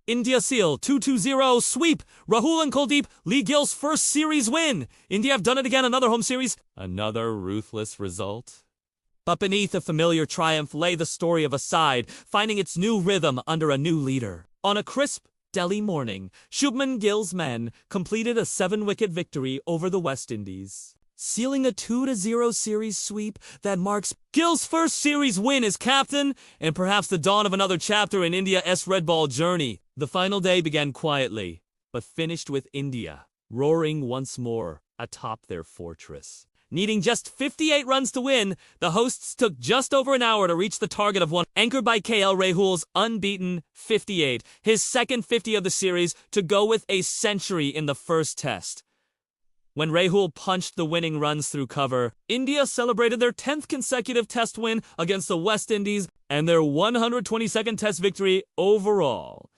India seal 2-0 sweep. Rahul and Kuldeep lead Gill's first series win. India have done it again, another home series. Another ruthless result. But beneath a familiar triumph lay the story of a side finding its new rhythm under a new leader. On a crisp Delhi morning, Shubman Gill's men completed a 7-wicket victory over the West Indies, sealing a 2-0 series sweep that marks Gill's first series win as captain and perhaps the dawn of another chapter in India's red ball journey. The final day began quietly, but finished with India roaring once more atop their fortress. Needing just 58 runs to win, the hosts took just over an hour to reach the target of one, anchored by KL Rahul's unbeaten 58, his second 50 of the series, to go with a century in the first test. When Rahul punched the winning runs through cover, India celebrated their 10th consecutive test win against the West Indies and their 122nd test victory overall.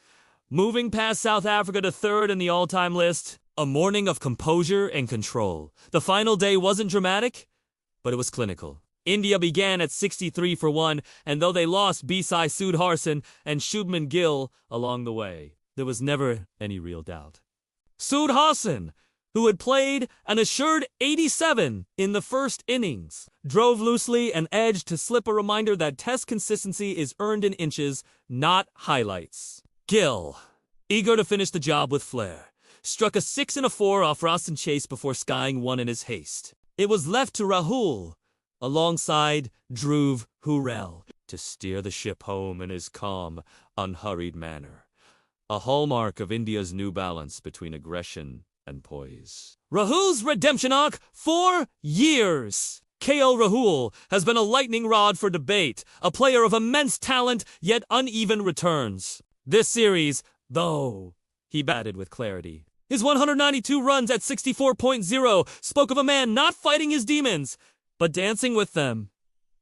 Moving past South Africa to third in the all-time list, a morning of composure and control. The final day wasn't dramatic, but it was clinical. India began at 63 for 1, and though they lost Bisai Sudharsan and Shubman Gill along the way, there was never any real doubt. Sudharsan, who had played an assured 87 in the first innings, drove loosely and edged to slip a reminder that test consistency is earned in inches, not highlights. Gill, eager to finish the job with flair, struck a 6 and a 4 off Ross and Chase before skying one in his haste. It was left to Rahul, alongside Dhruv Hurrell, to steer the ship home in his calm, unhurried manner, a hallmark of India's new balance between aggression and poise. Rahul's redemption arc, 4 years. KL Rahul has been a lightning rod for debate, a player of immense talent yet uneven returns. This series, though, he batted with clarity. His 192 runs at 64.0 spoke of a man not fighting his demons, but dancing with them.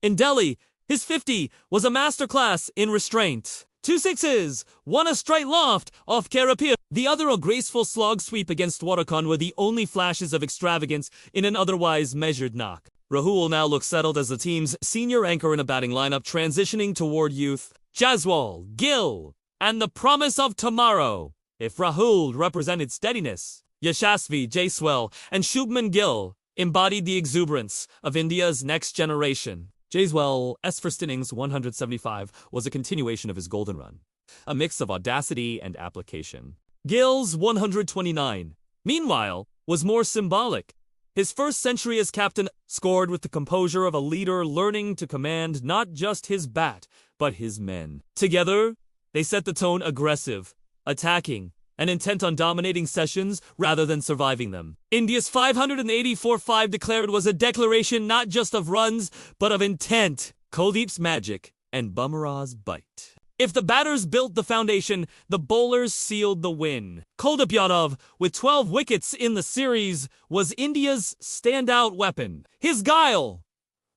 In Delhi, his 50 was a masterclass in restraint. 2 sixes, one a straight loft off Karapir, the other a graceful slog sweep against Watercon were the only flashes of extravagance in an otherwise measured knock. Rahul now looks settled as the team's senior anchor in a batting lineup transitioning toward youth. Jaswal, Gill, and the promise of tomorrow. If Rahul represented steadiness, Yashasvi Jaiswal and Shubman Gill embodied the exuberance of India's next generation. Jaiswal's first innings, 175, was a continuation of his golden run, a mix of audacity and application. Gill's 129, meanwhile, was more symbolic. His first century as captain, scored with the composure of a leader learning to command not just his bat, but his men. Together, they set the tone aggressive, attacking, and intent on dominating sessions rather than surviving them. India's 584-5 declared was a declaration not just of runs, but of intent, Kuldeep's magic, and Bumrah's bite. If the batters built the foundation, the bowlers sealed the win. Kuldeep Yadav, with 12 wickets in the series, was India's standout weapon. His guile,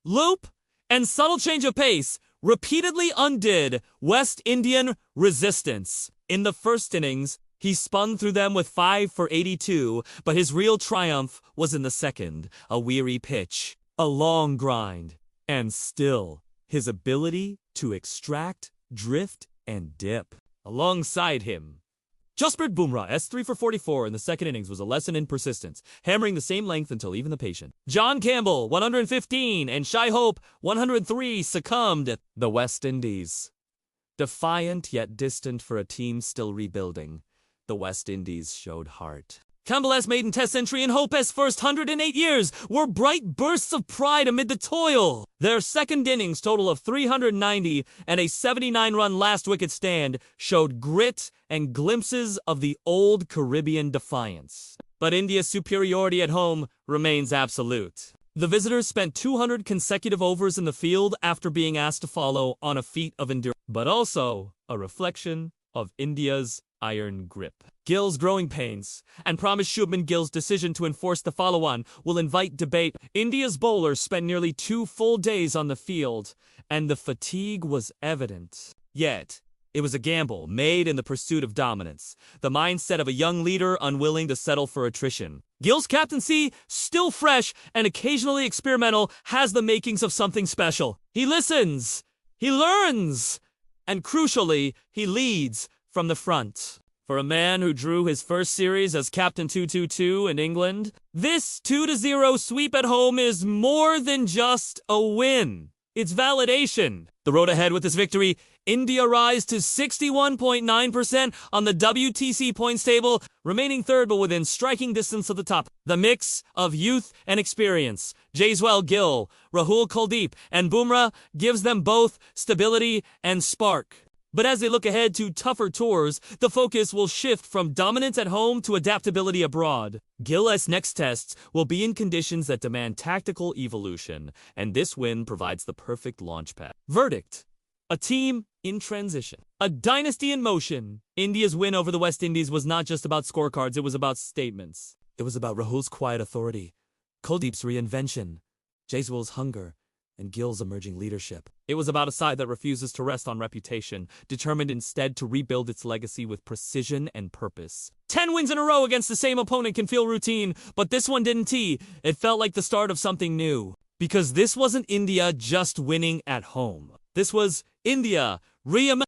loop, and subtle change of pace repeatedly undid West Indian resistance. In the first innings, he spun through them with 5 for 82, but his real triumph was in the second, a weary pitch, a long grind, and still, his ability to extract, drift, and dip. Alongside him, Jasprit Bumrah's 3 for 44 in the second innings was a lesson in persistence, hammering the same length until even the patient. John Campbell, 115, and Shai Hope, 103, succumbed at the West Indies. Defiant yet distant for a team still rebuilding, the West Indies showed heart. Campbell's maiden test century and Hope's first 100 in 8 years were bright bursts of pride amid the toil. Their second innings total of 390 and a 79-run last wicket stand showed grit and glimpses of the old Caribbean defiance. But India's superiority at home remains absolute. The visitors spent 200 consecutive overs in the field after being asked to follow on a feat of endurance, but also a reflection of India's iron grip. Gill's growing pains, and promised Shubman Gill's decision to enforce the follow-on will invite debate. India's bowlers spent nearly 2 full days on the field, and the fatigue was evident. Yet, it was a gamble made in the pursuit of dominance, the mindset of a young leader unwilling to settle for attrition. Gill's captaincy, still fresh and occasionally experimental, has the makings of something special. He listens, he learns, and crucially, he leads from the front. For a man who drew his first series as Captain 222 in England, this 2-0 sweep at home is more than just a win. It's validation. The road ahead with this victory, India rise to 61.9% on the WTC points table, remaining third but within striking distance of the top. The mix of youth and experience, Jaiswal, Gill, Rahul, Kuldeep, and Bumrah gives them both stability and spark. But as they look ahead to tougher tours, the focus will shift from dominance at home to adaptability abroad. Gill's next tests will be in conditions that demand tactical evolution, and this win provides the perfect launchpad. Verdict: a team in transition. A dynasty in motion. India's win over the West Indies was not just about scorecards, it was about statements. It was about Rahul's quiet authority, Kuldeep's reinvention, Jaiswal's hunger, and Gill's emerging leadership. It was about a side that refuses to rest on reputation, determined instead to rebuild its legacy with precision and purpose. 10 wins in a row against the same opponent can feel routine, but this one didn't. It felt like the start of something new. Because this wasn't India just winning at home. This was India reimagining